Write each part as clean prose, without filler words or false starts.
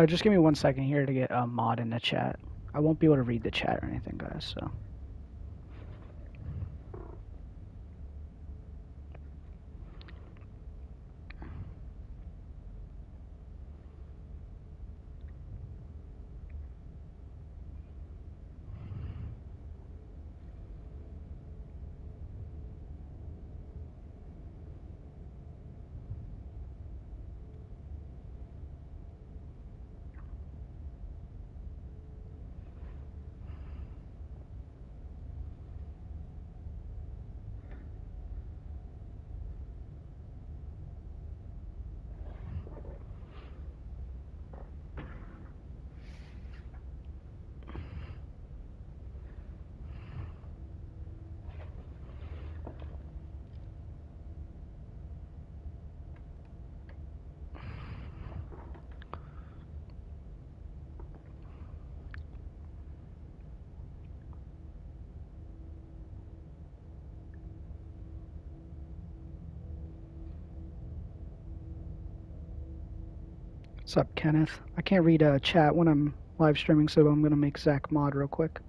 Just give me 1 second here to get a mod in the chat. I won't be able to read the chat or anything, guys, so. What's up, Kenneth? I can't read chat when I'm live streaming, so I'm going to make Zach mod real quick.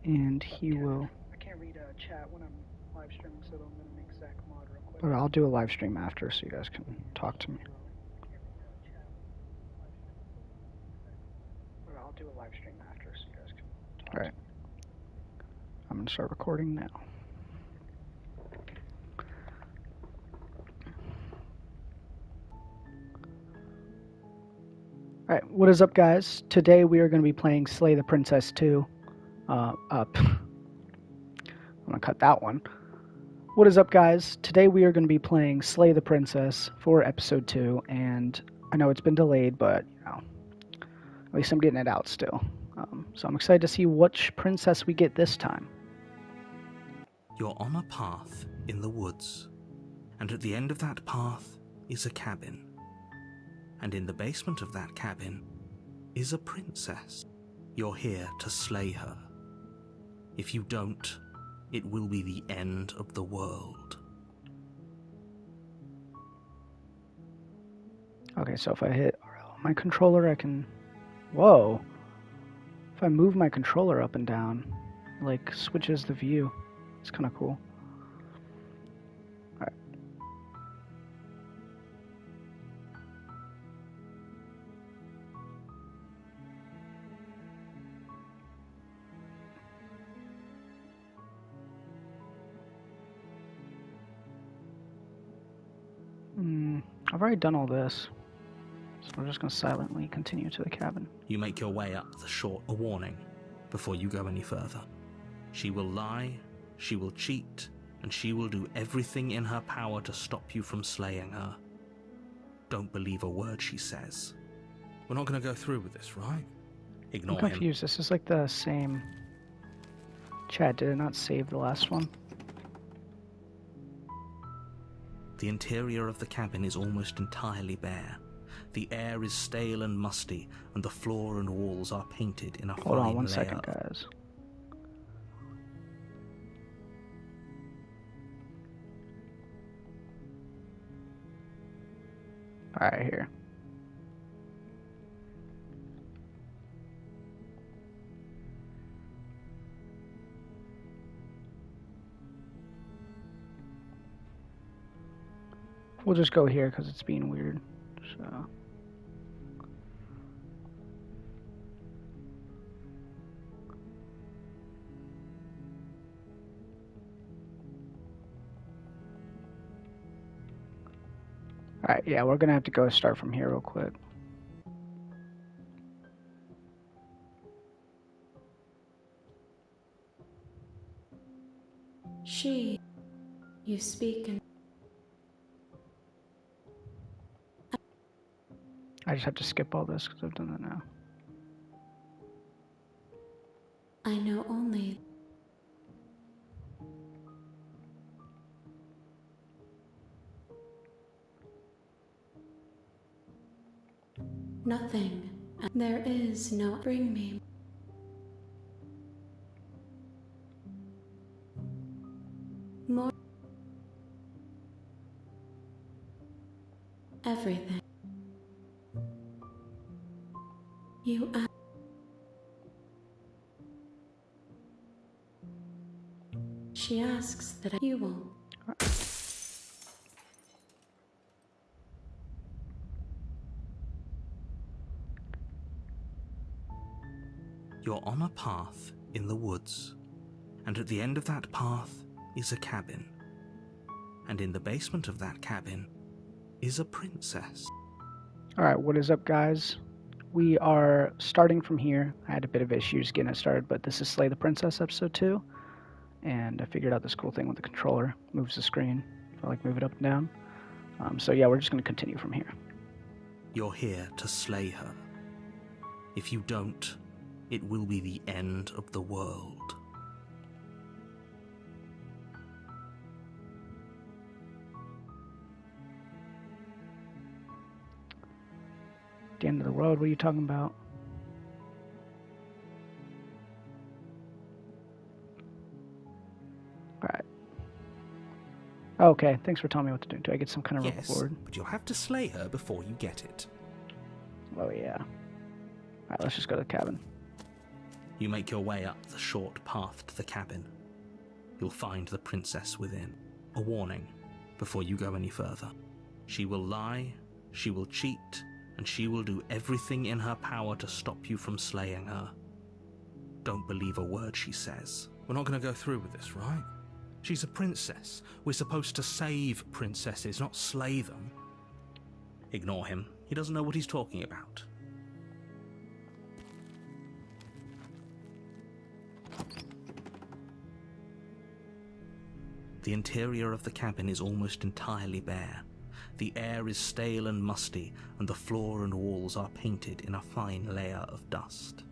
And he will... I can't read chat when I'm live streaming, so I'm going to make Zach mod real quick. But I'll do a live stream after so you guys can talk to me. I'll do a live stream after so you guys can talk. All right. I'm going to start recording now. Alright, what is up, guys? Today we are going to be playing Slay the Princess 2. I'm going to cut that one. What is up, guys? Today we are going to be playing Slay the Princess for episode 2, and I know it's been delayed, but, you know, at least I'm getting it out still. So I'm excited to see which princess we get this time. You're on a path in the woods, and at the end of that path is a cabin. And in the basement of that cabin is a princess. You're here to slay her. If you don't, it will be the end of the world. Okay, so if I hit my controller, I can... Whoa! If I move my controller up and down, like, switches the view. It's kind of cool. Alright. I've already done all this, so we're just going to silently continue to the cabin. You make your way up the shore, a warning, before you go any further. She will lie, she will cheat, and she will do everything in her power to stop you from slaying her. Don't believe a word she says. We're not going to go through with this, right? Ignore him. I'm confused. This is like the same chat. Did it not save the last one? The interior of the cabin is almost entirely bare. The air is stale and musty, and the floor and walls are painted in a fine layer. Hold on 1 second, guys. Alright, here. We'll just go here because it's being weird. So. Alright, yeah, we're gonna have to go start from here real quick. You speak and I just have to skip all this because I've done that now. I know only nothing. There is no bring me. More everything. You a- She asks that you won't. You're on a path in the woods, and at the end of that path is a cabin. And in the basement of that cabin is a princess. Alright, what is up, guys? We are starting from here. I had a bit of issues getting it started, but this is Slay the Princess episode 2. And I figured out this cool thing with the controller. Moves the screen. I like move it up and down. So yeah, we're just going to continue from here. You're here to slay her. If you don't, it will be the end of the world. The end of the world, what are you talking about? Alright. Okay, thanks for telling me what to do. Do I get some kind of Yes, reward? but you'll have to slay her before you get it. Oh yeah. Alright, let's just go to the cabin. You make your way up the short path to the cabin. You'll find the princess within. A warning before you go any further. She will lie, she will cheat, and she will do everything in her power to stop you from slaying her. Don't believe a word she says. We're not going to go through with this, right? She's a princess. We're supposed to save princesses, not slay them. Ignore him. He doesn't know what he's talking about. The interior of the cabin is almost entirely bare. The air is stale and musty, and the floor and walls are painted in a fine layer of dust.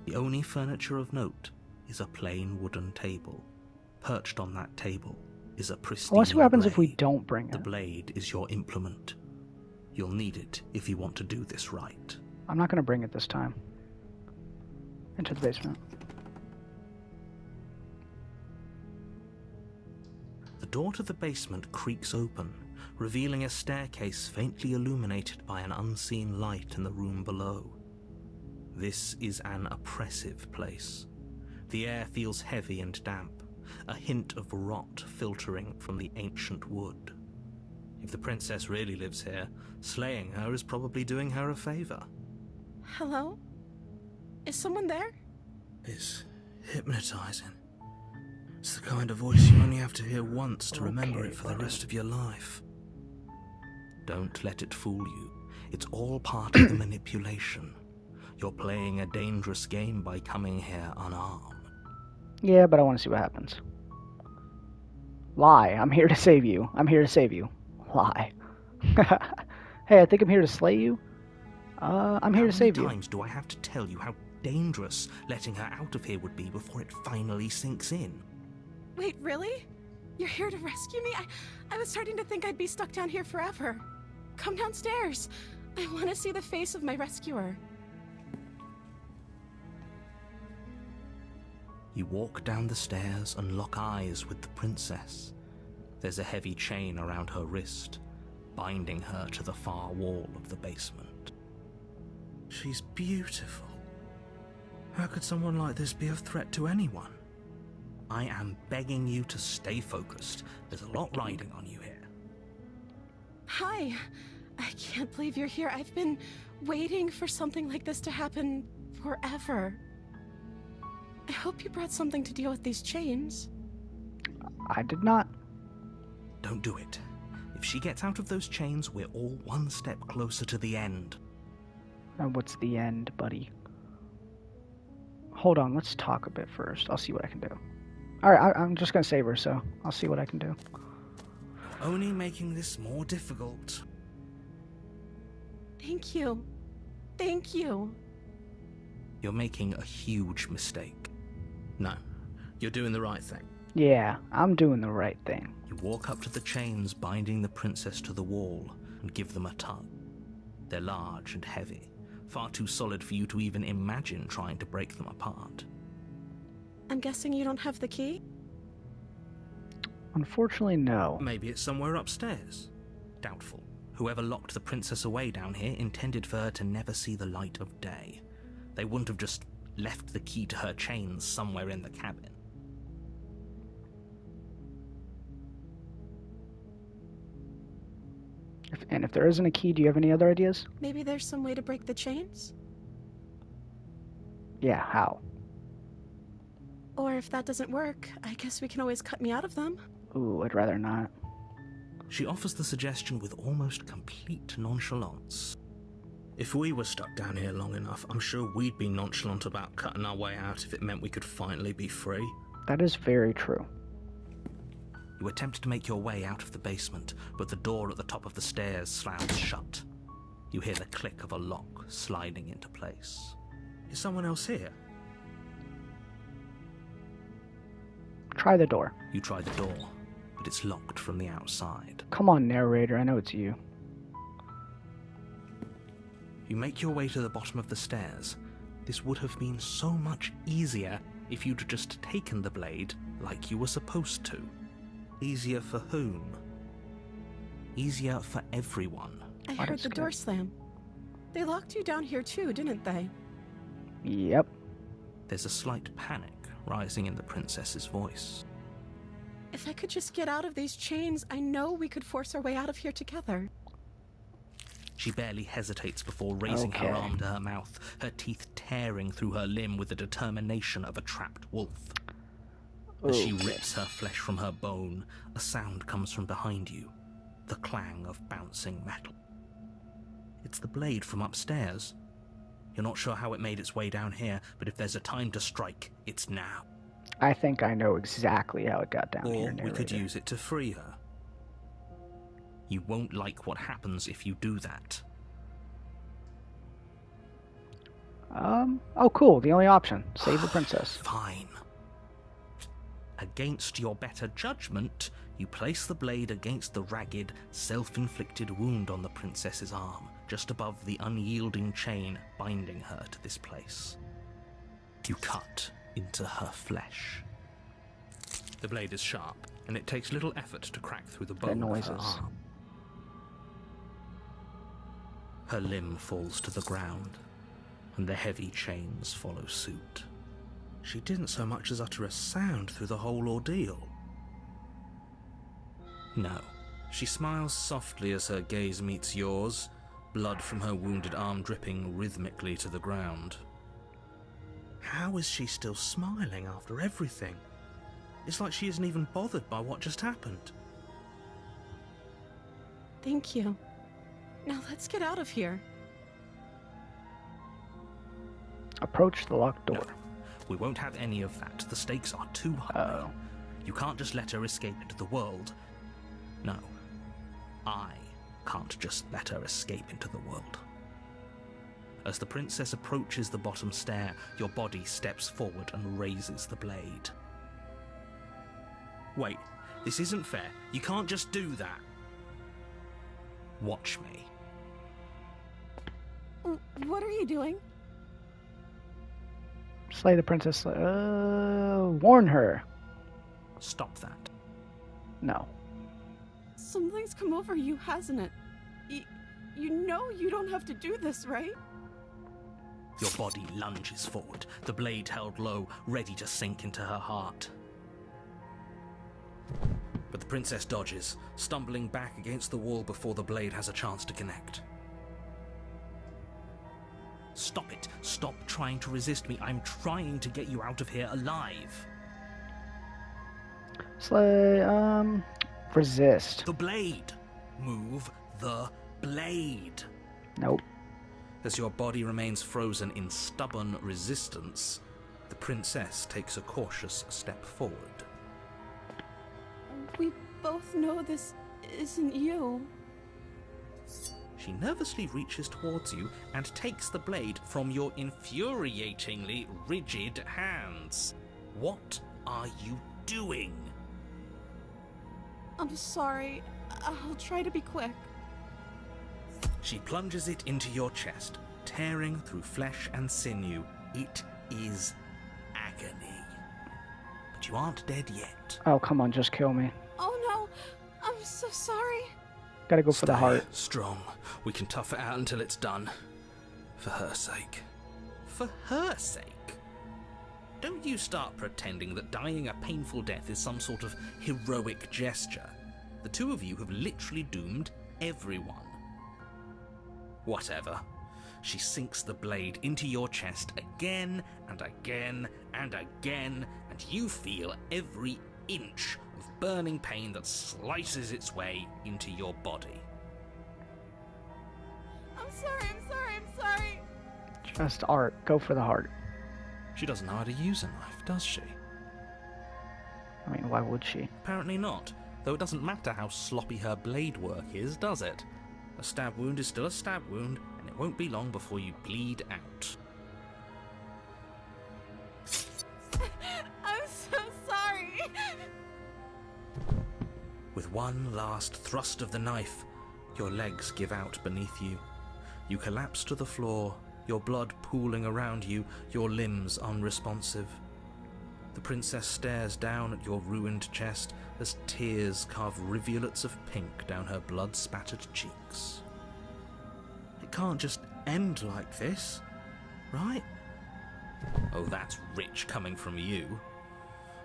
The only furniture of note is a plain wooden table. Perched on that table is a pristine I want to see what happens if we blade. don't bring The it. blade is your implement. You'll need it if you want to do this right. I'm not going to bring it this time. Into the basement. The door to the basement creaks open, revealing a staircase faintly illuminated by an unseen light in the room below. This is an oppressive place. The air feels heavy and damp, a hint of rot filtering from the ancient wood. If the princess really lives here, slaying her is probably doing her a favor. Hello? Is someone there? It's hypnotizing. It's the kind of voice you only have to hear once to remember Okay, it for the buddy. rest of your life. Don't let it fool you. It's all part of the manipulation. You're playing a dangerous game by coming here unarmed. Yeah, but I want to see what happens. Lie. I'm here to save you. I'm here to save you. Lie. Hey, I think I'm here to slay you. I'm here to save How you. many times do I have to tell you how dangerous letting her out of here would be before it finally sinks in? Wait, really? You're here to rescue me? I was starting to think I'd be stuck down here forever. Come downstairs. I want to see the face of my rescuer. You walk down the stairs and lock eyes with the princess. There's a heavy chain around her wrist, binding her to the far wall of the basement. She's beautiful. How could someone like this be a threat to anyone? I am begging you to stay focused. There's a lot riding on you here. Hi. I can't believe you're here. I've been waiting for something like this to happen forever. I hope you brought something to deal with these chains. I did not. Don't do it. If she gets out of those chains, we're all one step closer to the end. And what's the end, buddy? Hold on, let's talk a bit first. I'll see what I can do. Alright, I'm just gonna save her, so I'll see what I can do. Only making this more difficult. Thank you. Thank you. You're making a huge mistake. No, you're doing the right thing. Yeah, I'm doing the right thing. You walk up to the chains binding the princess to the wall and give them a tug. They're large and heavy, far too solid for you to even imagine trying to break them apart. I'm guessing you don't have the key? Unfortunately, no. Maybe it's somewhere upstairs. Doubtful. Whoever locked the princess away down here intended for her to never see the light of day. They wouldn't have just left the key to her chains somewhere in the cabin. And if there isn't a key, do you have any other ideas? Maybe there's some way to break the chains? Yeah, how? Or if that doesn't work, I guess we can always cut me out of them. Ooh, I'd rather not. She offers the suggestion with almost complete nonchalance. If we were stuck down here long enough, I'm sure we'd be nonchalant about cutting our way out if it meant we could finally be free. That is very true. You attempt to make your way out of the basement, but the door at the top of the stairs slams shut. You hear the click of a lock sliding into place. Is someone else here? Try the door. You try the door, but it's locked from the outside. Come on, narrator, I know it's you. You make your way to the bottom of the stairs. This would have been so much easier if you'd just taken the blade like you were supposed to. Easier for whom? Easier for everyone. I heard the door slam. They locked you down here too, didn't they? Yep. There's a slight panic rising in the princess's voice. If I could just get out of these chains, I know we could force our way out of here together. She barely hesitates before raising her arm to her mouth, her teeth tearing through her limb with the determination of a trapped wolf. As she rips her flesh from her bone, a sound comes from behind you, the clang of bouncing metal. It's the blade from upstairs. You're not sure how it made its way down here, but if there's a time to strike, it's now. I think I know exactly how it got down here, Or we could use it to free her. You won't like what happens if you do that. Oh cool, the only option. Save the princess. Fine. Against your better judgment, you place the blade against the ragged, self-inflicted wound on the princess's arm, just above the unyielding chain binding her to this place. You cut into her flesh. The blade is sharp, and it takes little effort to crack through the bone of her arm. Her limb falls to the ground, and the heavy chains follow suit. She didn't so much as utter a sound through the whole ordeal. No. She smiles softly as her gaze meets yours, blood from her wounded arm dripping rhythmically to the ground. How is she still smiling after everything? It's like she isn't even bothered by what just happened. Thank you. Now let's get out of here. Approach the locked door. No, we won't have any of that. The stakes are too high. You can't just let her escape into the world. No, I can't just let her escape into the world. As the princess approaches the bottom stair, your body steps forward and raises the blade. Wait, this isn't fair. You can't just do that. Watch me. What are you doing? Slay the princess. Warn her. Stop that. No. Something's come over you, hasn't it? You know you don't have to do this, right? Your body lunges forward, the blade held low, ready to sink into her heart. But the princess dodges, stumbling back against the wall before the blade has a chance to connect. Stop it. Stop trying to resist me. I'm trying to get you out of here alive. Slay, resist. The blade. Move the blade. Nope. As your body remains frozen in stubborn resistance, the princess takes a cautious step forward. We both know this isn't you. She nervously reaches towards you and takes the blade from your infuriatingly rigid hands. What are you doing? I'm sorry. I'll try to be quick. She plunges it into your chest, tearing through flesh and sinew. It is agony. But you aren't dead yet. Oh, come on, just kill me. Oh no, I'm so sorry. Gotta go for the heart. Strong. We can tough it out until it's done. For her sake. for her sake. Don't you start pretending that dying a painful death is some sort of heroic gesture. The two of you have literally doomed everyone. Whatever. She sinks the blade into your chest again and again and again, and you feel every inch of burning pain that slices its way into your body. I'm sorry. Just art. Go for the heart. She doesn't know how to use a knife, does she? I mean, why would she? Apparently not, though it doesn't matter how sloppy her blade work is, does it? A stab wound is still a stab wound, and it won't be long before you bleed out. I'm so sorry. With one last thrust of the knife, your legs give out beneath you. You collapse to the floor, your blood pooling around you, your limbs unresponsive. The princess stares down at your ruined chest as tears carve rivulets of pink down her blood-spattered cheeks. It can't just end like this, right? Oh, that's rich coming from you.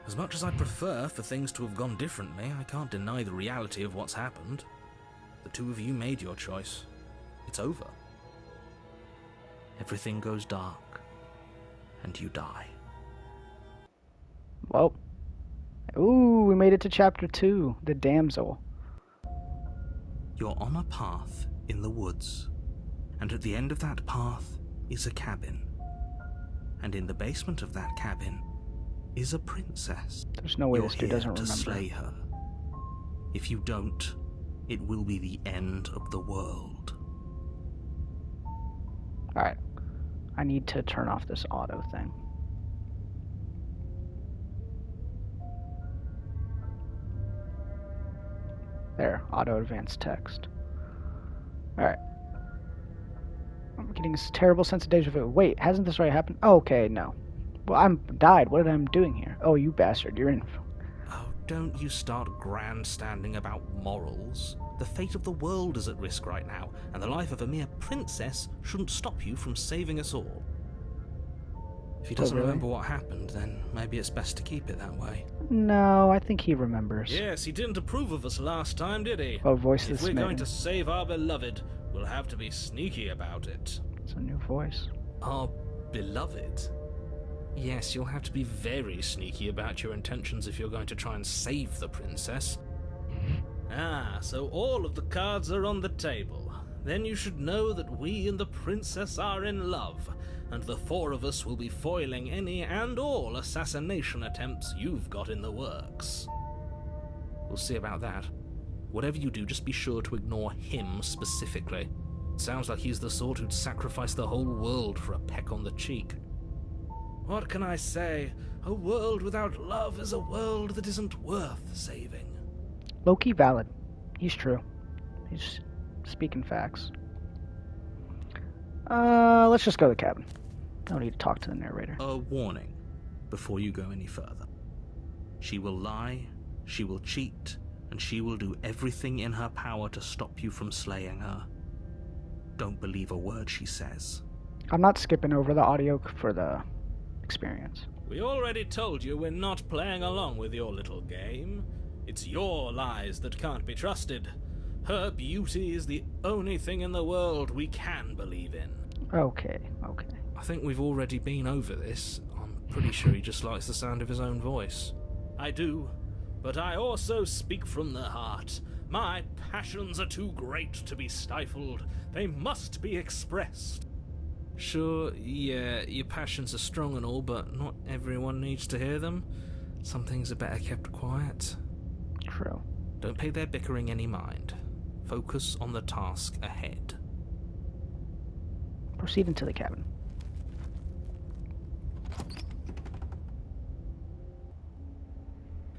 As much as I'd prefer for things to have gone differently, I can't deny the reality of what's happened. The two of you made your choice. It's over. Everything goes dark, and you die. Well, ooh, we made it to chapter 2, the damsel. You're on a path in the woods, and at the end of that path is a cabin. And in the basement of that cabin is a princess. There's no way You're this dude here doesn't to remember. slay her. If you don't, it will be the end of the world. Alright. I need to turn off this auto thing. There, auto advanced text. Alright. I'm getting this terrible sense of deja vu. Wait, hasn't this already happened? Oh, okay, no. Well, I'm died. What am I doing here? Oh, you bastard, you're in. Oh, don't you start grandstanding about morals. The fate of the world is at risk right now, and the life of a mere princess shouldn't stop you from saving us all. If he doesn't really? remember what happened, then maybe it's best to keep it that way. No, I think he remembers. Yes, he didn't approve of us last time, did he? Oh, voice If is we're smitten. going to save our beloved, we'll have to be sneaky about it. It's a new voice. Our beloved? Yes, you'll have to be very sneaky about your intentions if you're going to try and save the princess. Ah, so all of the cards are on the table. Then you should know that we and the princess are in love, and the four of us will be foiling any and all assassination attempts you've got in the works. We'll see about that. Whatever you do, just be sure to ignore him specifically. Sounds like he's the sort who'd sacrifice the whole world for a peck on the cheek. What can I say? A world without love is a world that isn't worth saving. Low-key valid. He's true. He's speaking facts. Let's just go to the cabin. No need to talk to the narrator. A warning before you go any further. She will lie, she will cheat, and she will do everything in her power to stop you from slaying her. Don't believe a word she says. I'm not skipping over the audio for the experience. We already told you we're not playing along with your little game. It's your lies that can't be trusted. Her beauty is the only thing in the world we can believe in. Okay. I think we've already been over this. I'm pretty sure he just likes the sound of his own voice. I do, but I also speak from the heart. My passions are too great to be stifled. They must be expressed. Sure, yeah, your passions are strong and all, but not everyone needs to hear them. Some things are better kept quiet. True. Don't pay their bickering any mind. Focus on the task ahead. Proceed into the cabin.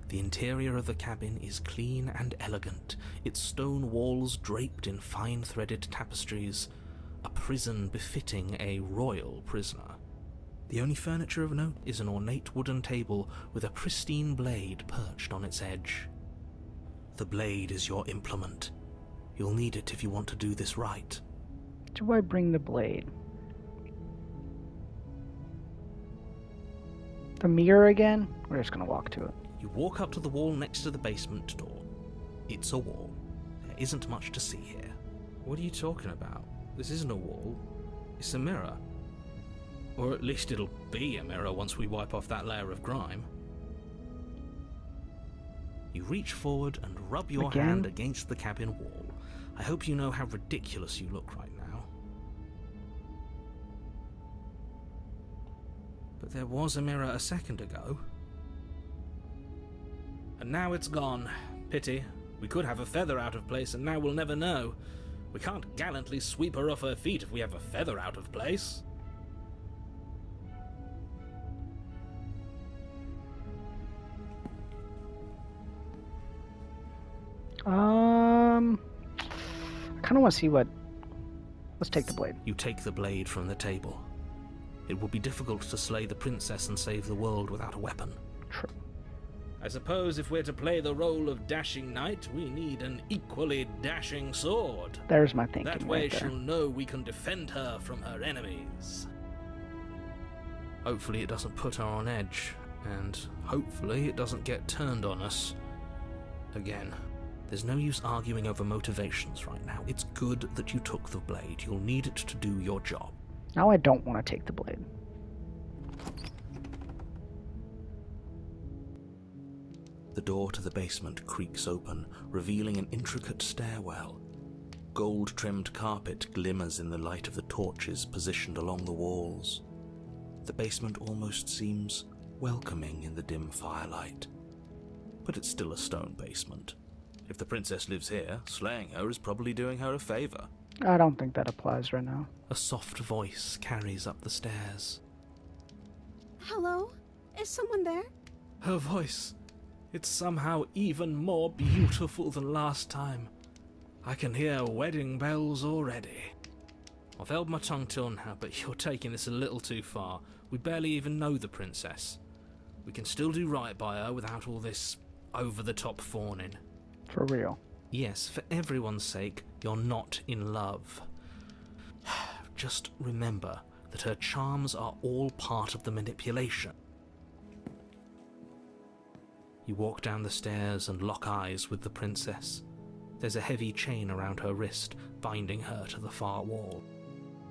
The interior of the cabin is clean and elegant, its stone walls draped in fine-threaded tapestries, a prison befitting a royal prisoner. The only furniture of note is an ornate wooden table with a pristine blade perched on its edge. The blade is your implement. You'll need it if you want to do this right. Do I bring the blade? The mirror again? We're just gonna walk to it. You walk up to the wall next to the basement door. It's a wall. There isn't much to see here. What are you talking about? This isn't a wall. It's a mirror. Or at least it'll be a mirror once we wipe off that layer of grime. You reach forward and rub your hand against the cabin wall. I hope you know how ridiculous you look right now. But there was a mirror a second ago. And now it's gone. Pity. We could have a feather out of place, and now we'll never know. We can't gallantly sweep her off her feet if we have a feather out of place. I kind of want to see what... Let's take the blade. You take the blade from the table. It would be difficult to slay the princess and save the world without a weapon. True. I suppose if we're to play the role of dashing knight, we need an equally dashing sword. There's my thinking. That way right there. she'll know we can defend her from her enemies. Hopefully it doesn't put her on edge, and hopefully it doesn't get turned on us again. There's no use arguing over motivations right now. It's good that you took the blade. You'll need it to do your job. Now I don't want to take the blade. The door to the basement creaks open, revealing an intricate stairwell. Gold-trimmed carpet glimmers in the light of the torches positioned along the walls. The basement almost seems welcoming in the dim firelight. But it's still a stone basement. If the princess lives here, slaying her is probably doing her a favor. I don't think that applies right now. A soft voice carries up the stairs. Hello? Is someone there? Her voice. It's somehow even more beautiful than last time. I can hear wedding bells already. I've held my tongue till now, but you're taking this a little too far. We barely even know the princess. We can still do right by her without all this over-the-top fawning. For real. Yes, for everyone's sake, you're not in love. Just remember that her charms are all part of the manipulation. You walk down the stairs and lock eyes with the princess. There's a heavy chain around her wrist, binding her to the far wall.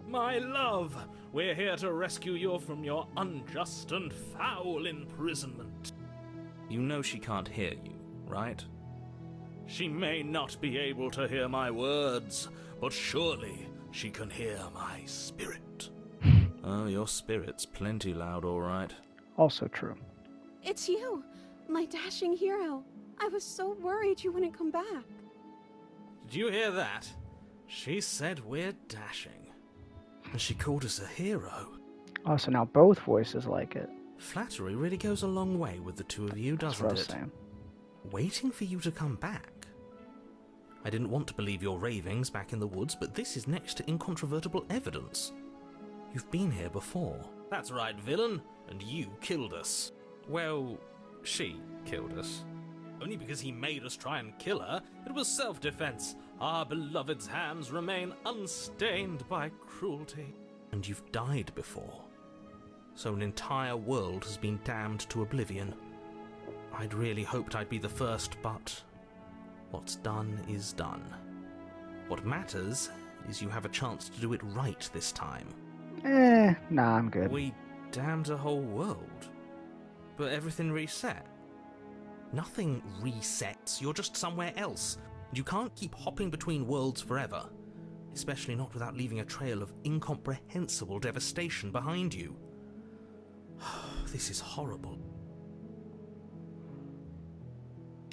My love, we're here to rescue you from your unjust and foul imprisonment. You know she can't hear you, right? She may not be able to hear my words, but surely she can hear my spirit. Oh, your spirit's plenty loud, all right. Also true. It's you, my dashing hero. I was so worried you wouldn't come back. Did you hear that? She said we're dashing. And she called us a hero. Oh, so now both voices like it. Flattery really goes a long way with the two of you, doesn't That's what I was it? saying. Waiting for you to come back. I didn't want to believe your ravings back in the woods, but this is next to incontrovertible evidence. You've been here before. That's right, villain, and you killed us. Well, she killed us. Only because he made us try and kill her. It was self-defense. Our beloved's hands remain unstained by cruelty. And you've died before. So an entire world has been damned to oblivion. I'd really hoped I'd be the first, but what's done is done. What matters is you have a chance to do it right this time. Nah, I'm good. We damned a whole world, but everything reset. Nothing resets, you're just somewhere else. And you can't keep hopping between worlds forever, especially not without leaving a trail of incomprehensible devastation behind you. This is horrible.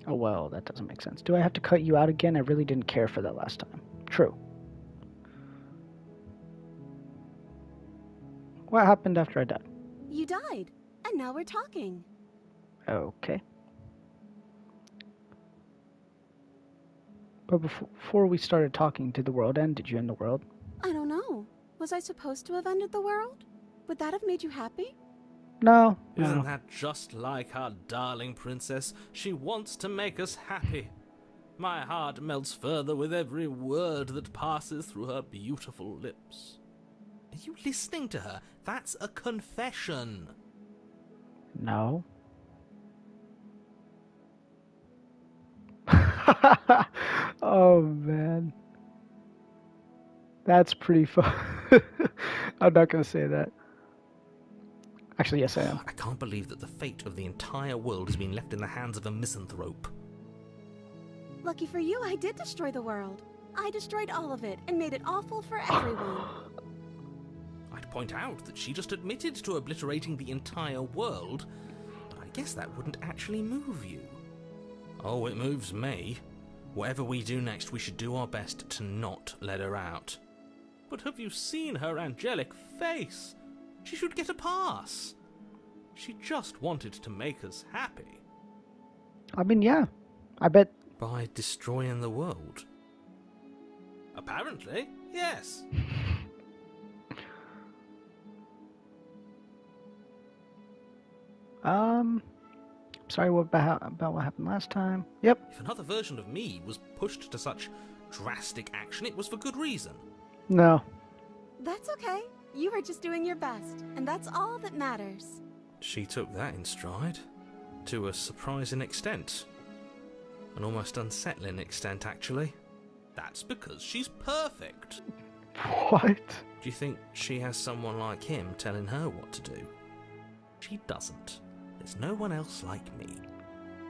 Oh well, that doesn't make sense. Do I have to cut you out again? I really didn't care for that last time. True. What happened after I died? You died, and now we're talking. Okay. But before we started talking, did the world end? Did you end the world? I don't know. Was I supposed to have ended the world? Would that have made you happy? No. Isn't that just like our darling princess? She wants to make us happy. My heart melts further with every word that passes through her beautiful lips. Are you listening to her? That's a confession. No. Oh man. That's pretty fun. I'm not gonna say that. Actually, yes, I am. I can't believe that the fate of the entire world has been left in the hands of a misanthrope. Lucky for you, I did destroy the world. I destroyed all of it and made it awful for everyone. I'd point out that she just admitted to obliterating the entire world, but I guess that wouldn't actually move you. Oh, it moves me. Whatever we do next, we should do our best to not let her out. But have you seen her angelic face? She should get a pass. She just wanted to make us happy. I mean, yeah. I bet. By destroying the world. Apparently, yes. Sorry, what about what happened last time? Yep. If another version of me was pushed to such drastic action, it was for good reason. No. That's okay. You were just doing your best, and that's all that matters. She took that in stride. To a surprising extent. An almost unsettling extent, actually. That's because she's perfect. What? Do you think she has someone like him telling her what to do? She doesn't. There's no one else like me.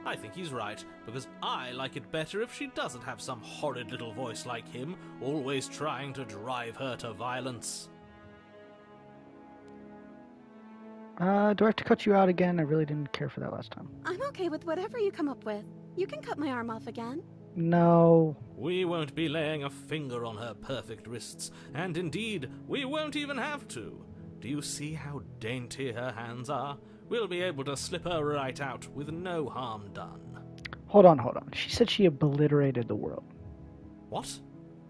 I think he's right, because I like it better if she doesn't have some horrid little voice like him, always trying to drive her to violence. Do I have to cut you out again? I really didn't care for that last time. I'm okay with whatever you come up with. You can cut my arm off again. No. We won't be laying a finger on her perfect wrists, and indeed, we won't even have to. Do you see how dainty her hands are? We'll be able to slip her right out with no harm done. Hold on. She said she obliterated the world. What?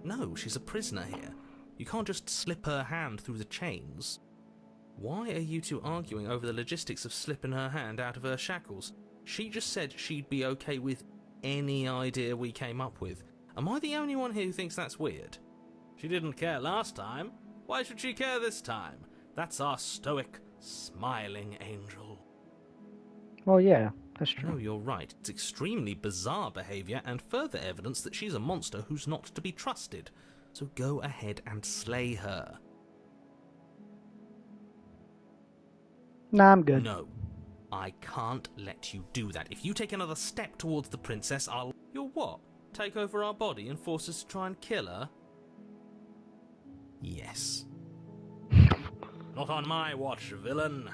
No, she's a prisoner here. You can't just slip her hand through the chains. Why are you two arguing over the logistics of slipping her hand out of her shackles? She just said she'd be okay with any idea we came up with. Am I the only one here who thinks that's weird? She didn't care last time. Why should she care this time? That's our stoic, smiling angel. Well, yeah, that's true. No, you're right. It's extremely bizarre behaviour and further evidence that she's a monster who's not to be trusted. So go ahead and slay her. Nah, I'm good. No. I can't let you do that. If you take another step towards the princess, I'll... You'll what? Take over our body and force us to try and kill her? Yes. Not on my watch, villain.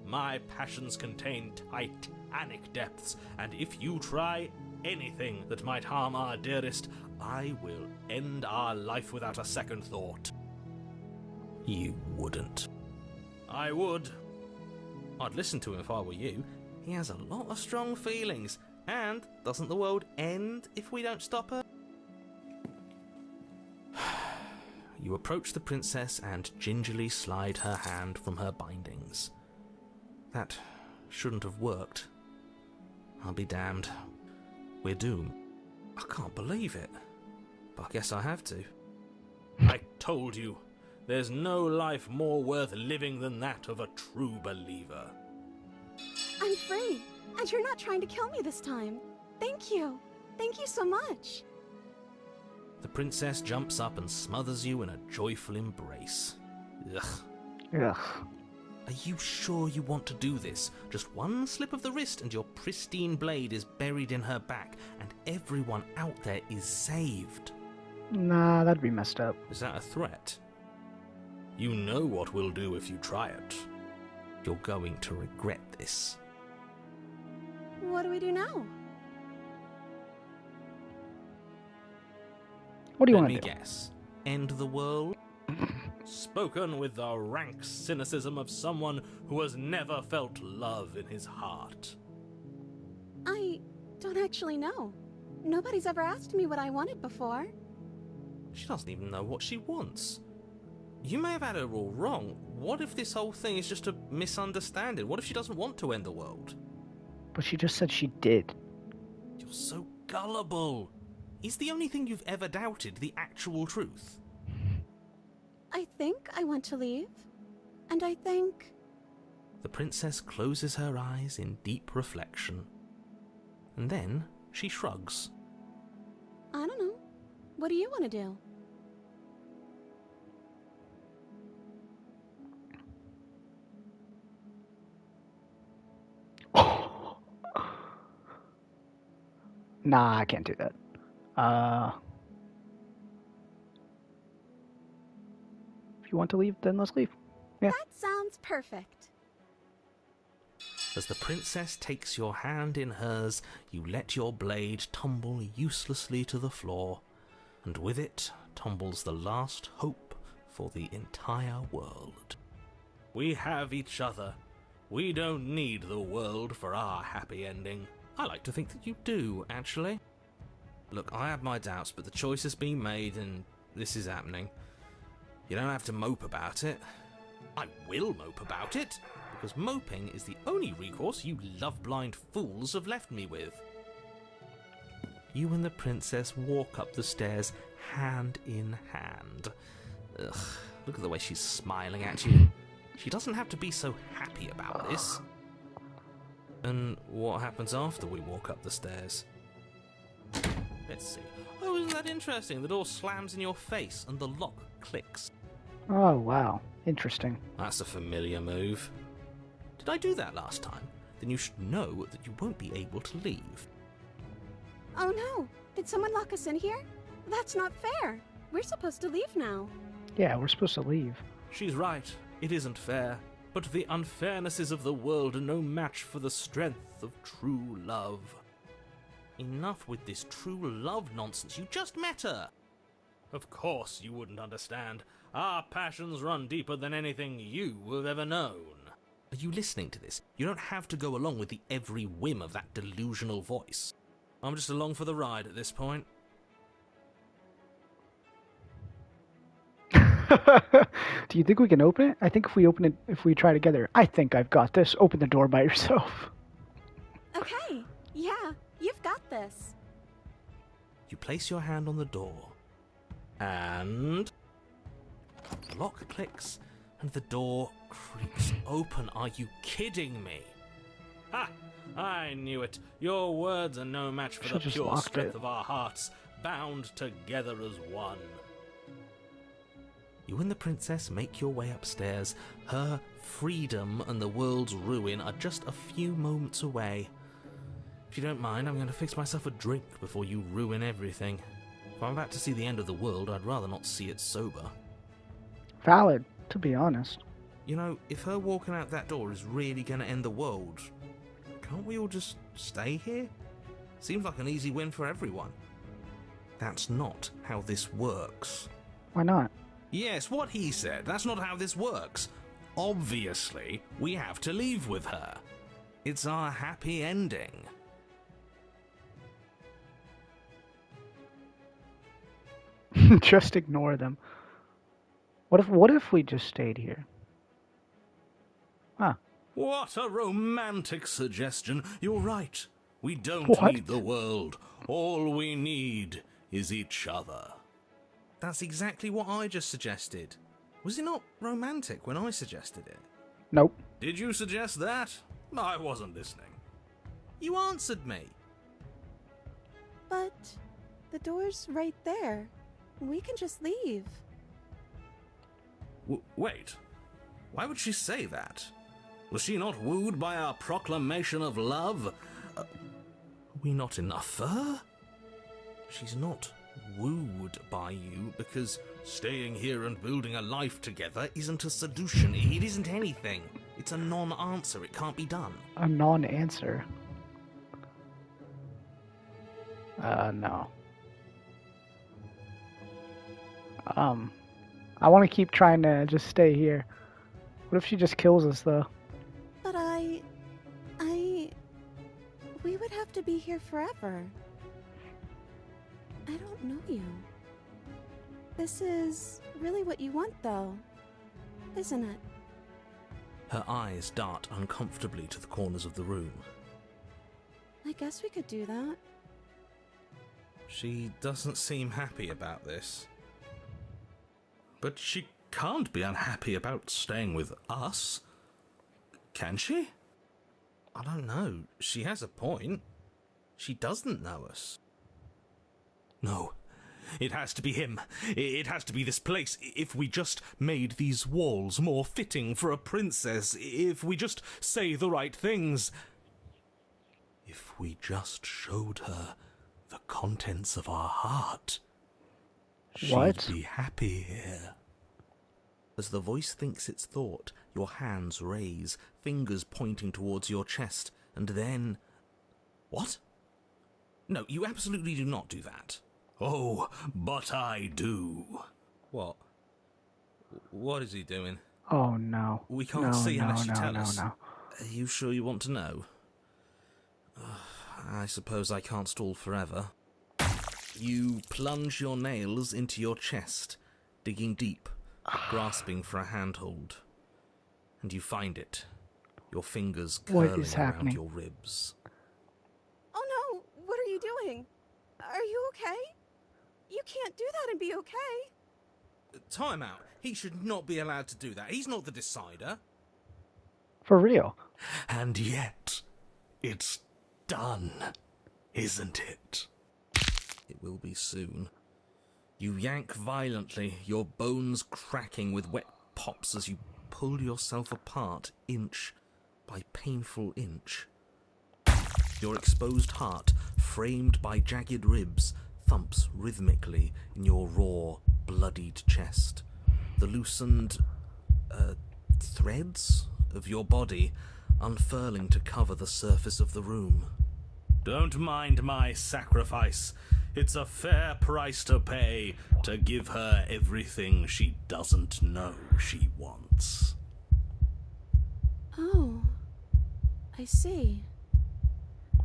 My passions contain titanic depths, and if you try anything that might harm our dearest, I will end our life without a second thought. You wouldn't. I would. I'd listen to him if I were you. He has a lot of strong feelings. And doesn't the world end if we don't stop her? You approach the princess and gingerly slide her hand from her bindings. That shouldn't have worked. I'll be damned. We're doomed. I can't believe it. But I guess I have to. I told you. There's no life more worth living than that of a true believer. I'm free, and you're not trying to kill me this time. Thank you. Thank you so much. The princess jumps up and smothers you in a joyful embrace. Ugh. Ugh. Are you sure you want to do this? Just one slip of the wrist and your pristine blade is buried in her back, and everyone out there is saved. Nah, that'd be messed up. Is that a threat? You know what we'll do if you try it. You're going to regret this. What do we do now? What do you Let want me to do? guess. End the world? Spoken with the rank cynicism of someone who has never felt love in his heart. I don't actually know. Nobody's ever asked me what I wanted before. She doesn't even know what she wants. You may have had her all wrong. What if this whole thing is just a misunderstanding? What if she doesn't want to end the world? But she just said she did. You're so gullible. Is the only thing you've ever doubted the actual truth? I think I want to leave. And I think... The princess closes her eyes in deep reflection, and then she shrugs. I don't know. What do you want to do? Nah, I can't do that. If you want to leave, then let's leave. Yeah. That sounds perfect. As the princess takes your hand in hers, you let your blade tumble uselessly to the floor, and with it tumbles the last hope for the entire world. We have each other. We don't need the world for our happy ending. I like to think that you do, actually. Look, I have my doubts, but the choice has been made and this is happening. You don't have to mope about it. I will mope about it, because moping is the only recourse you love-blind fools have left me with. You and the princess walk up the stairs hand in hand. Ugh, look at the way she's smiling at you. She doesn't have to be so happy about this. And what happens after we walk up the stairs? Let's see. Oh, isn't that interesting? The door slams in your face and the lock clicks. Oh, wow. Interesting. That's a familiar move. Did I do that last time? Then you should know that you won't be able to leave. Oh no! Did someone lock us in here? That's not fair. We're supposed to leave now. Yeah, we're supposed to leave. She's right. It isn't fair. But the unfairnesses of the world are no match for the strength of true love. Enough with this true love nonsense. You just met her. Of course you wouldn't understand. Our passions run deeper than anything you have ever known. Are you listening to this? You don't have to go along with the every whim of that delusional voice. I'm just along for the ride at this point. Do you think we can open it? I think if we open it, if we try together, I think I've got this. Open the door by yourself. Okay, yeah, you've got this. You place your hand on the door, and the lock clicks, and the door creaks open. Are you kidding me? Ha! I knew it. Your words are no match for the pure strength of our hearts, bound together as one. You and the princess make your way upstairs. Her freedom and the world's ruin are just a few moments away. If you don't mind, I'm going to fix myself a drink before you ruin everything. If I'm about to see the end of the world, I'd rather not see it sober. Valid, to be honest. You know, if her walking out that door is really going to end the world, can't we all just stay here? Seems like an easy win for everyone. That's not how this works. Why not? Yes, what he said. That's not how this works. Obviously, we have to leave with her. It's our happy ending. Just ignore them. What if we just stayed here? Huh. What a romantic suggestion. You're right. We don't need the world. All we need is each other. That's exactly what I just suggested. Was it not romantic when I suggested it? Nope. Did you suggest that? I wasn't listening. You answered me. But the door's right there. We can just leave. Wait. Why would she say that? Was she not wooed by our proclamation of love? Are we not enough for her? She's not wooed by you because staying here and building a life together isn't a solution. It isn't anything. It's a non-answer. It can't be done. A non-answer. No. I want to keep trying to just stay here. What if she just kills us, though? But we would have to be here forever. I don't know you. This is really what you want, though, isn't it? Her eyes dart uncomfortably to the corners of the room. I guess we could do that. She doesn't seem happy about this. But she can't be unhappy about staying with us. Can she? I don't know. She has a point. She doesn't know us. No. It has to be him. It has to be this place. If we just made these walls more fitting for a princess, if we just say the right things, if we just showed her the contents of our heart, What? she'd be happy here. As the voice thinks its thought, your hands raise, fingers pointing towards your chest, and then... What? No, you absolutely do not do that. Oh, but I do. What? What is he doing? Oh no. We can't no, see no, unless you no, tell no, us. No. Are you sure you want to know? I suppose I can't stall forever. You plunge your nails into your chest, digging deep, grasping for a handhold. And you find it. Your fingers What curling is around happening? your ribs. Oh no, what are you doing? Are you okay? You can't do that and be okay. Time out. He should not be allowed to do that. He's not the decider. For real. And yet, it's done, isn't it? It will be soon. You yank violently, your bones cracking with wet pops as you pull yourself apart inch by painful inch. Your exposed heart, framed by jagged ribs, thumps rhythmically in your raw, bloodied chest. The loosened threads of your body unfurling to cover the surface of the room. Don't mind my sacrifice. It's a fair price to pay to give her everything she doesn't know she wants. Oh, I see.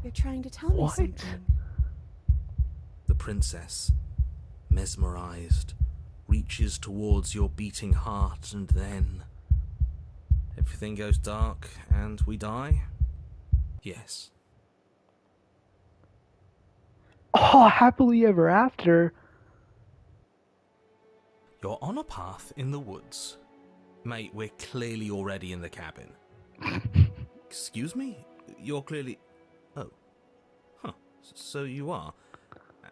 You're trying to tell me What? something. The princess, mesmerized, reaches towards your beating heart, and then... everything goes dark and we die? Yes. Oh, happily ever after. You're on a path in the woods. Mate, we're clearly already in the cabin. Excuse me? You're clearly... Oh. Huh. So you are.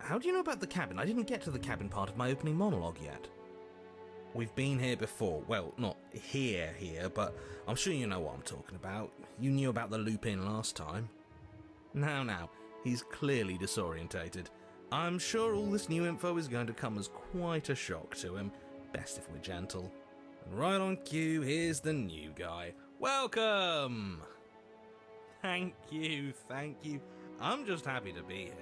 How do you know about the cabin? I didn't get to the cabin part of my opening monologue yet. We've been here before. Well, not here, but I'm sure you know what I'm talking about. You knew about the loop-in last time. Now, he's clearly disorientated. I'm sure all this new info is going to come as quite a shock to him. Best if we're gentle. And right on cue, here's the new guy. Welcome! Thank you. I'm just happy to be here.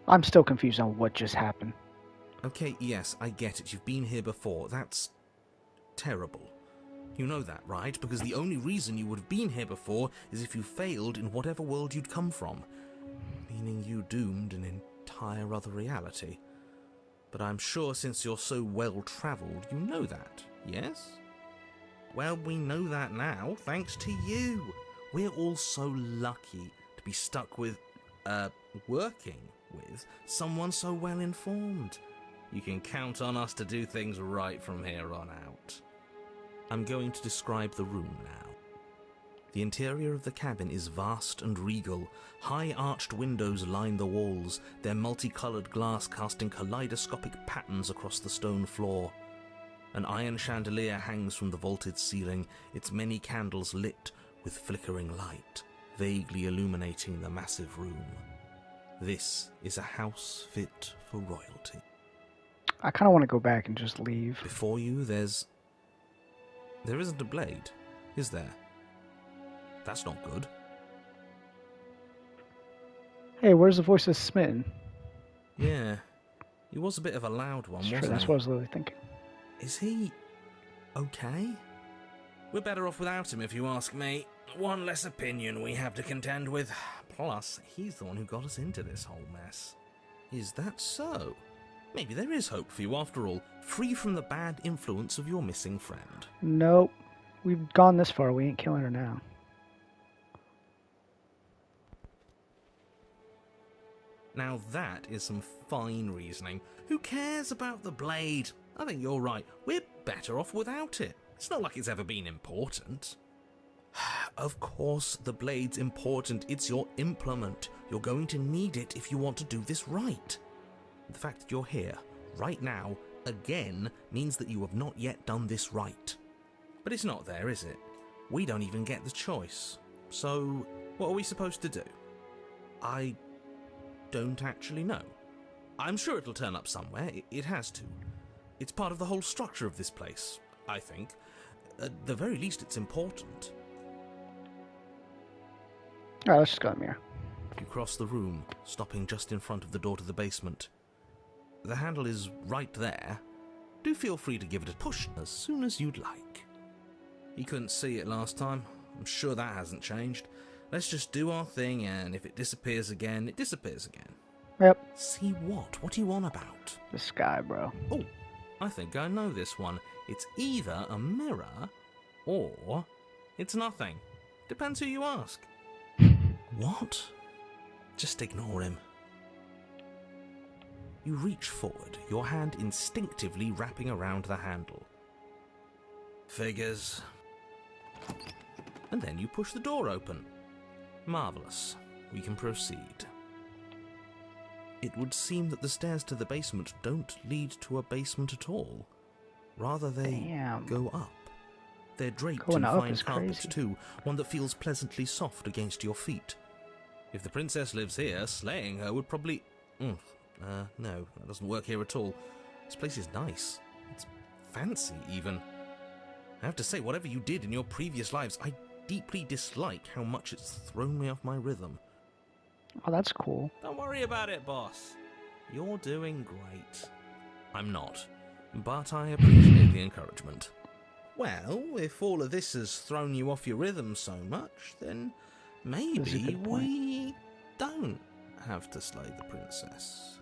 I'm still confused on what just happened. Okay, yes, I get it. You've been here before. That's terrible. You know that, right? Because the only reason you would have been here before is if you failed in whatever world you'd come from. Meaning you doomed an entire other reality. But I'm sure since you're so well-travelled, you know that, yes? Well, we know that now, thanks to you. We're all so lucky to be stuck with, working with someone so well-informed. You can count on us to do things right from here on out. I'm going to describe the room now. The interior of the cabin is vast and regal. High arched windows line the walls, their multicoloured glass casting kaleidoscopic patterns across the stone floor. An iron chandelier hangs from the vaulted ceiling, its many candles lit with flickering light, vaguely illuminating the massive room. This is a house fit for royalty. I kind of want to go back and just leave. Before you, there isn't a blade, is there? That's not good. Hey, where's the voice of Smitten? Yeah, he was a bit of a loud one, Sure, wasn't that's he? what I was literally thinking. Is he okay? We're better off without him, if you ask me. One less opinion we have to contend with. Plus, he's the one who got us into this whole mess. Is that so? Maybe there is hope for you after all, free from the bad influence of your missing friend. Nope. We've gone this far. We ain't killing her now. Now that is some fine reasoning. Who cares about the blade? I think you're right. We're better off without it. It's not like it's ever been important. Of course, the blade's important. It's your implement. You're going to need it if you want to do this right. The fact that you're here, right now, again, means that you have not yet done this right. But it's not there, is it? We don't even get the choice. So, what are we supposed to do? I don't actually know. I'm sure it'll turn up somewhere. It has to. It's part of the whole structure of this place, I think. At the very least, it's important. Alright, let's just go in the mirror. You cross the room, stopping just in front of the door to the basement. The handle is right there. Do feel free to give it a push as soon as you'd like. You couldn't see it last time. I'm sure that hasn't changed. Let's just do our thing, and if it disappears again, it disappears again. Yep. See what? What are you on about? The sky, bro. Oh, I think I know this one. It's either a mirror, or it's nothing. Depends who you ask. What? Just ignore him. You reach forward, your hand instinctively wrapping around the handle. Figures. And then you push the door open. Marvelous. We can proceed. It would seem that the stairs to the basement don't lead to a basement at all. Rather, they Damn. go up. They're draped Going in up fine is carpets crazy. too, one that feels pleasantly soft against your feet. If the princess lives here, slaying her would probably... no, that doesn't work here at all. This place is nice. It's fancy, even. I have to say, whatever you did in your previous lives, I deeply dislike how much it's thrown me off my rhythm. Oh, that's cool. Don't worry about it, boss. You're doing great. I'm not, but I appreciate the encouragement. Well, if all of this has thrown you off your rhythm so much, then That's a maybe good point. we don't have to slay the princess.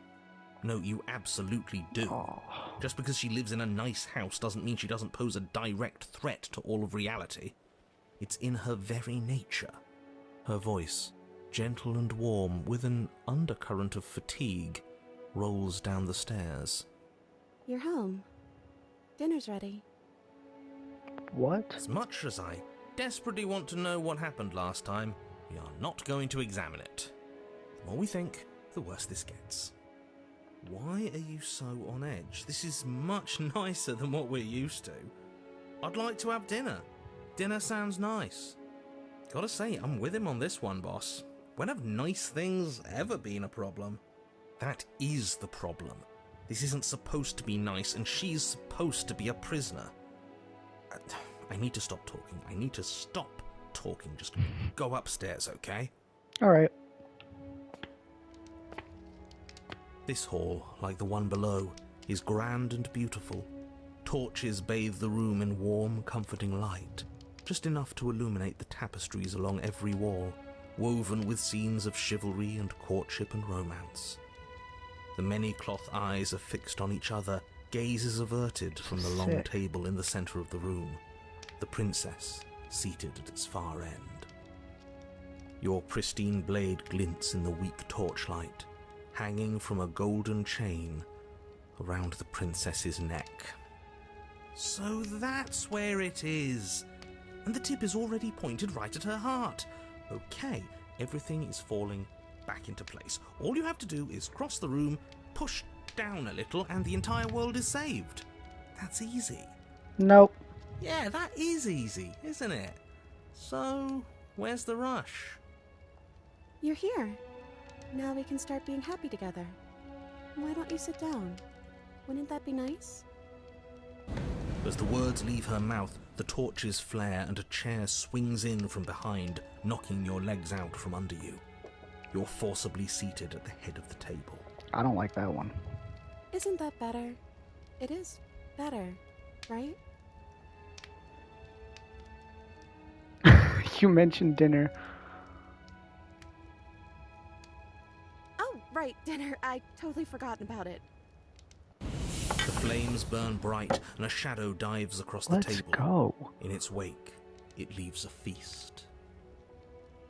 No, you absolutely do. Oh. Just because she lives in a nice house doesn't mean she doesn't pose a direct threat to all of reality. It's in her very nature. Her voice, gentle and warm, with an undercurrent of fatigue, rolls down the stairs. You're home. Dinner's ready. What? As much as I desperately want to know what happened last time, we are not going to examine it. The more we think, the worse this gets. Why are you so on edge? This is much nicer than what we're used to. I'd like to have dinner. Dinner sounds nice. Gotta say, I'm with him on this one, boss. When have nice things ever been a problem? That is the problem. This isn't supposed to be nice, and she's supposed to be a prisoner. I need to stop talking. I need to stop talking. Just go upstairs, okay? Alright. This hall, like the one below, is grand and beautiful. Torches bathe the room in warm, comforting light, just enough to illuminate the tapestries along every wall, woven with scenes of chivalry and courtship and romance. The many cloth eyes are fixed on each other, gazes averted from the long Sick. table in the center of the room, the princess seated at its far end. Your pristine blade glints in the weak torchlight, hanging from a golden chain around the princess's neck. So that's where it is! And the tip is already pointed right at her heart. Okay, everything is falling back into place. All you have to do is cross the room, push down a little, and the entire world is saved. That's easy. Nope. Yeah, that is easy, isn't it? So, where's the rush? You're here. Now we can start being happy together. Why don't you sit down? Wouldn't that be nice? As the words leave her mouth, the torches flare and a chair swings in from behind, knocking your legs out from under you. You're forcibly seated at the head of the table. I don't like that one. Isn't that better? It is better, right? You mentioned dinner. Oh, right, dinner. I totally forgotten about it. The flames burn bright and a shadow dives across the Let's table. go. In its wake, it leaves a feast.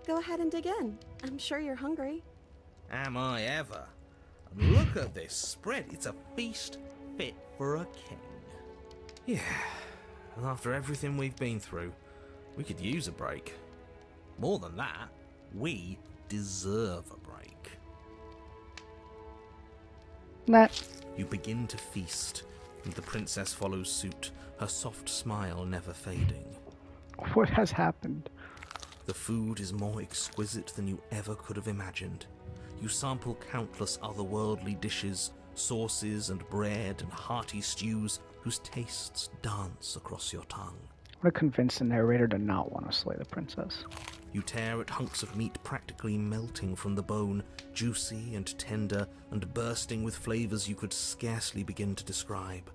Go ahead and dig in. I'm sure you're hungry. Am I ever? And look at this spread. It's a feast fit for a king. Yeah, and after everything we've been through, We could use a break. More than that, we deserve a break. Nah. You begin to feast, and the princess follows suit, her soft smile never fading. What has happened? The food is more exquisite than you ever could have imagined. You sample countless otherworldly dishes, sauces and bread and hearty stews whose tastes dance across your tongue. I want to convince the narrator to not want to slay the princess. You tear at hunks of meat practically melting from the bone, juicy and tender and bursting with flavors you could scarcely begin to describe.